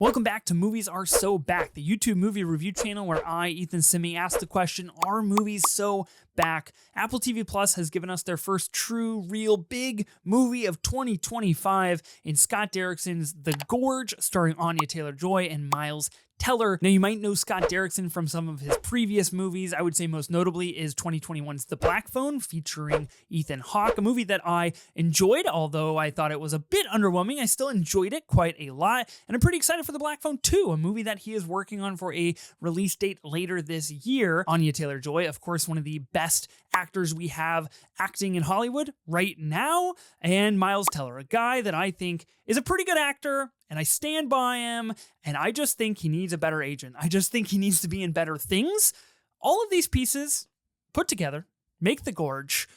Welcome back to Movies Are So Back, the YouTube movie review channel where I, Ethan Simmie, ask the question, are movies so back? Apple TV Plus has given us their first true, real, big movie of 2025 in Scott Derrickson's The Gorge, starring Anya Taylor-Joy and Miles Teller. Now, you might know Scott Derrickson from some of his previous movies. I would say most notably is 2021's The Black Phone, featuring Ethan Hawke, a movie that I enjoyed, although I thought it was a bit underwhelming. I still enjoyed it quite a lot, and I'm pretty excited for The Black Phone 2, a movie that he is working on for a release date later this year. Anya Taylor-Joy, of course, one of the best actors we have acting in Hollywood right now, and Miles Teller, a guy that I think is a pretty good actor, and I stand by him, and I just think he needs a better agent. I just think he needs to be in better things. All of these pieces put together make The Gorge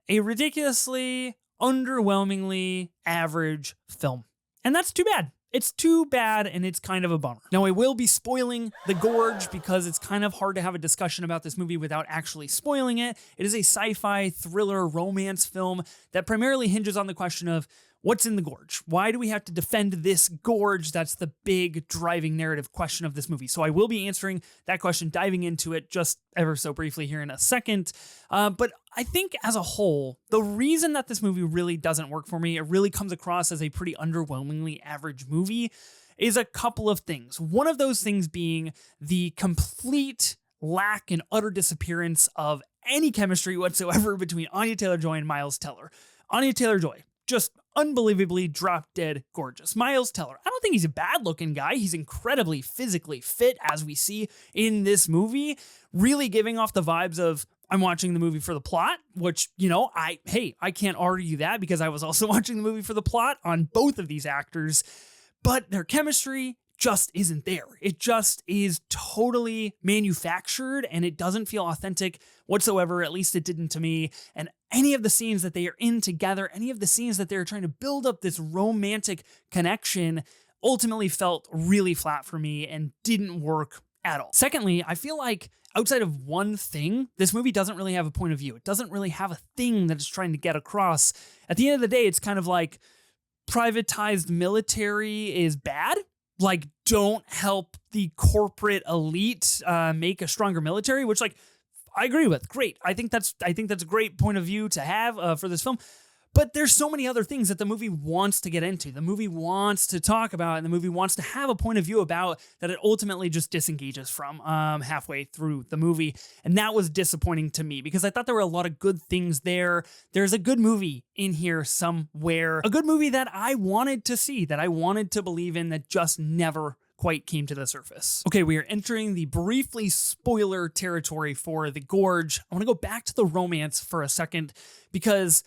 a ridiculously, underwhelmingly average film. And that's too bad. It's too bad, and it's kind of a bummer. Now, I will be spoiling The Gorge because it's kind of hard to have a discussion about this movie without actually spoiling it. It is a sci-fi thriller romance film that primarily hinges on the question of what's in the gorge? Why do we have to defend this gorge? That's the big driving narrative question of this movie. So I will be answering that question, diving into it just ever so briefly here in a second. But I think as a whole, the reason that this movie really doesn't work for me, it really comes across as a pretty underwhelmingly average movie, is a couple of things. One of those things being the complete lack and utter disappearance of any chemistry whatsoever between Anya Taylor-Joy and Miles Teller. Anya Taylor-Joy, just unbelievably drop-dead gorgeous. Miles Teller, I don't think he's a bad-looking guy. He's incredibly physically fit, as we see in this movie, really giving off the vibes of, I'm watching the movie for the plot, which, you know, I can't argue that because I was also watching the movie for the plot on both of these actors, but their chemistry just isn't there. It just is totally manufactured, and it doesn't feel authentic whatsoever. At least it didn't to me. And any of the scenes that they are in together, any of the scenes that they're trying to build up this romantic connection ultimately felt really flat for me and didn't work at all. Secondly, I feel like outside of one thing, this movie doesn't really have a point of view. It doesn't really have a thing that it's trying to get across. At the end of the day, it's kind of like privatized military is bad. Like, don't help the corporate elite make a stronger military, which, like, I agree with. Great. I think that's a great point of view to have for this film. But there's so many other things that the movie wants to get into, the movie wants to talk about, and the movie wants to have a point of view about that it ultimately just disengages from halfway through the movie. And that was disappointing to me because I thought there were a lot of good things there. There's a good movie in here somewhere, a good movie that I wanted to see, that I wanted to believe in, that just never quite came to the surface. Okay, we are entering the briefly spoiler territory for The Gorge. I want to go back to the romance for a second because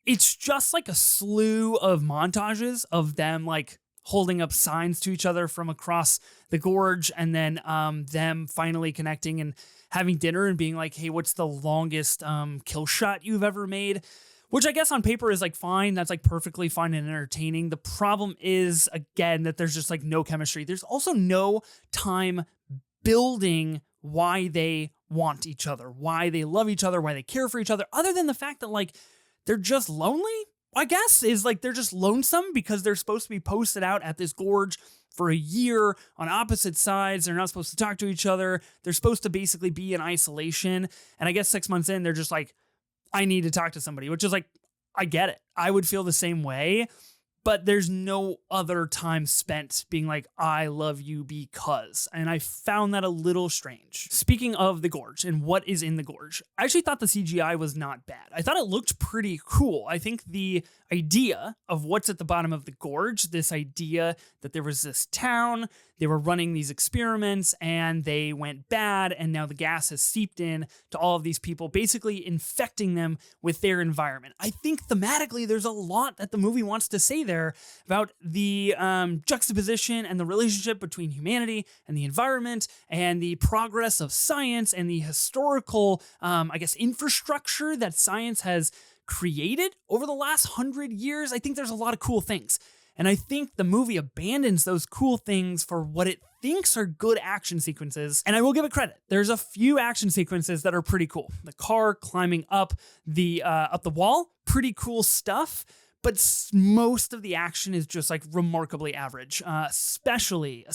it's just like a slew of montages of them like holding up signs to each other from across the gorge, and then them finally connecting and having dinner and being like, hey, what's the longest kill shot you've ever made? Which I guess on paper is like fine. That's like perfectly fine and entertaining. The problem is, again, that there's just like no chemistry. There's also no time building why they want each other, why they love each other, why they care for each other, other than the fact that like they're just lonely, I guess, is like they're just lonesome because they're supposed to be posted out at this gorge for a year on opposite sides. They're not supposed to talk to each other. They're supposed to basically be in isolation. And I guess 6 months in, they're just like, I need to talk to somebody, which is like, I get it. I would feel the same way. But there's no other time spent being like, I love you because. And I found that a little strange. Speaking of the gorge and what is in the gorge, I actually thought the CGI was not bad. I thought it looked pretty cool. I think the idea of what's at the bottom of the gorge, this idea that there was this town, they were running these experiments and they went bad, and now the gas has seeped in to all of these people, basically infecting them with their environment. I think thematically there's a lot that the movie wants to say there about the juxtaposition and the relationship between humanity and the environment and the progress of science and the historical, I guess, infrastructure that science has created over the last 100 years. I think there's a lot of cool things. And I think the movie abandons those cool things for what it thinks are good action sequences. And I will give it credit. There's a few action sequences that are pretty cool. The car climbing up the wall, pretty cool stuff. but most of the action is just like remarkably average, especially,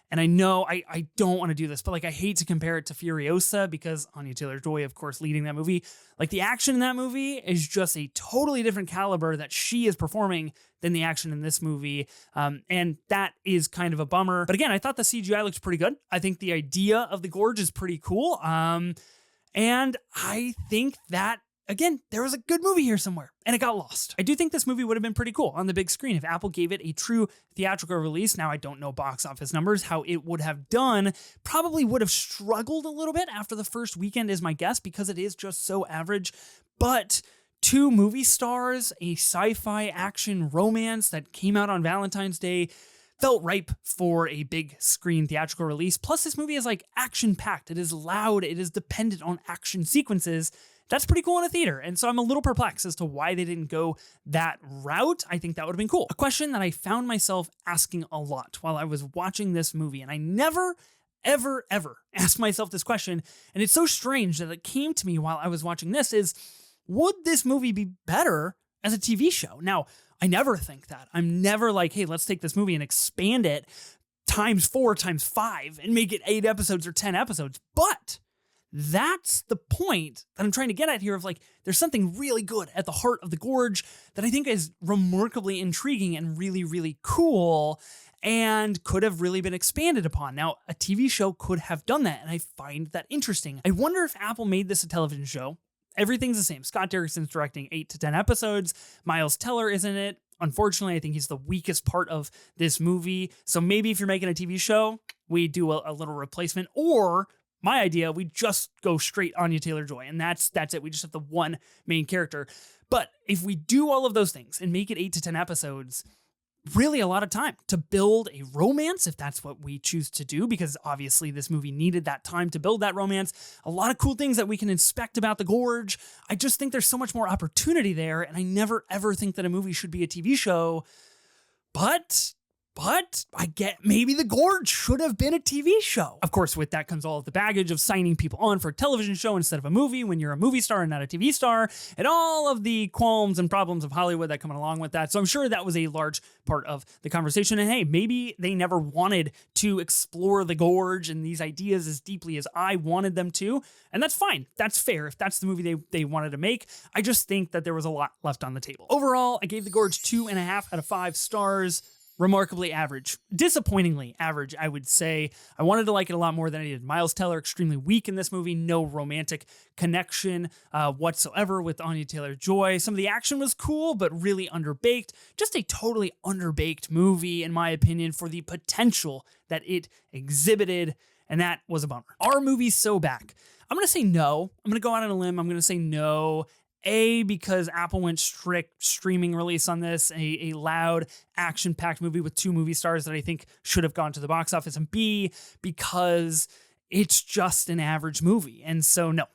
and I know I don't want to do this, but like I hate to compare it to Furiosa because Anya Taylor-Joy, of course, leading that movie. Like the action in that movie is just a totally different caliber that she is performing than the action in this movie. And that is kind of a bummer. But again, I thought the CGI looked pretty good. I think the idea of the gorge is pretty cool. And I think that, again, there was a good movie here somewhere, and it got lost. I do think this movie would have been pretty cool on the big screen if Apple gave it a true theatrical release. Now, I don't know box office numbers, how it would have done. Probably would have struggled a little bit after the first weekend is my guess, because it is just so average. But 2 movie stars, a sci-fi action romance that came out on Valentine's Day, felt ripe for a big screen theatrical release. Plus, this movie is like action-packed. It is loud. It is dependent on action sequences. That's pretty cool in a theater. And so I'm a little perplexed as to why they didn't go that route. I think that would have been cool. A question that I found myself asking a lot while I was watching this movie, and I never, ever asked myself this question, and it's so strange that it came to me while I was watching this, is would this movie be better as a TV show? Now, I never think that. I'm never like, hey, let's take this movie and expand it ×4 ×5 and make it 8 episodes or 10 episodes. But that's the point that I'm trying to get at here of like, there's something really good at the heart of the gorge that I think is remarkably intriguing and really, really cool and could have really been expanded upon. Now, a TV show could have done that, and I find that interesting. I wonder if Apple made this a television show. Everything's the same. Scott Derrickson's directing 8 to 10 episodes. Miles Teller is in it. Unfortunately, I think he's the weakest part of this movie. So maybe if you're making a TV show, we do a little replacement, or my idea, we just go straight Anya Taylor-Joy, and that's it. We just have the one main character. But if we do all of those things and make it 8 to 10 episodes, really a lot of time to build a romance, if that's what we choose to do, because obviously this movie needed that time to build that romance. A lot of cool things that we can inspect about the gorge. I just think there's so much more opportunity there, and I never ever think that a movie should be a TV show. But I get maybe the gorge should have been a TV show. Of course, with that comes all of the baggage of signing people on for a television show instead of a movie when you're a movie star and not a TV star, and all of the qualms and problems of Hollywood that come along with that. So I'm sure that was a large part of the conversation. And hey, maybe they never wanted to explore the gorge and these ideas as deeply as I wanted them to. And that's fine. That's fair. If that's the movie they wanted to make. I just think that there was a lot left on the table. Overall, I gave the gorge 2.5 out of 5 stars. Remarkably average. Disappointingly average, I would say. I wanted to like it a lot more than I did. Miles Teller, extremely weak in this movie. No romantic connection whatsoever with Anya Taylor-Joy. Some of the action was cool, but really underbaked. Just a totally underbaked movie, in my opinion, for the potential that it exhibited, and that was a bummer. Are movies so back? I'm going to say no. I'm going to go out on a limb. I'm going to say no. A, because Apple went strict streaming release on this, a loud, action-packed movie with 2 movie stars that I think should have gone to the box office. And B, because it's just an average movie. And so, no,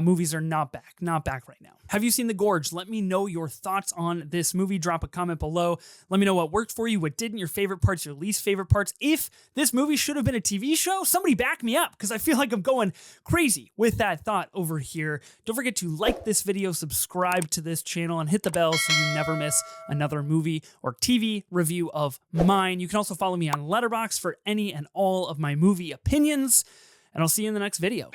movies are not back right now. Have you seen The Gorge? Let me know your thoughts on this movie. Drop a comment below. Let me know what worked for you, what didn't, your favorite parts, your least favorite parts. If this movie should have been a TV show, somebody back me up, because I feel like I'm going crazy with that thought over here. Don't forget to like this video, subscribe to this channel, and hit the bell so you never miss another movie or TV review of mine. You can also follow me on Letterboxd for any and all of my movie opinions, and I'll see you in the next video.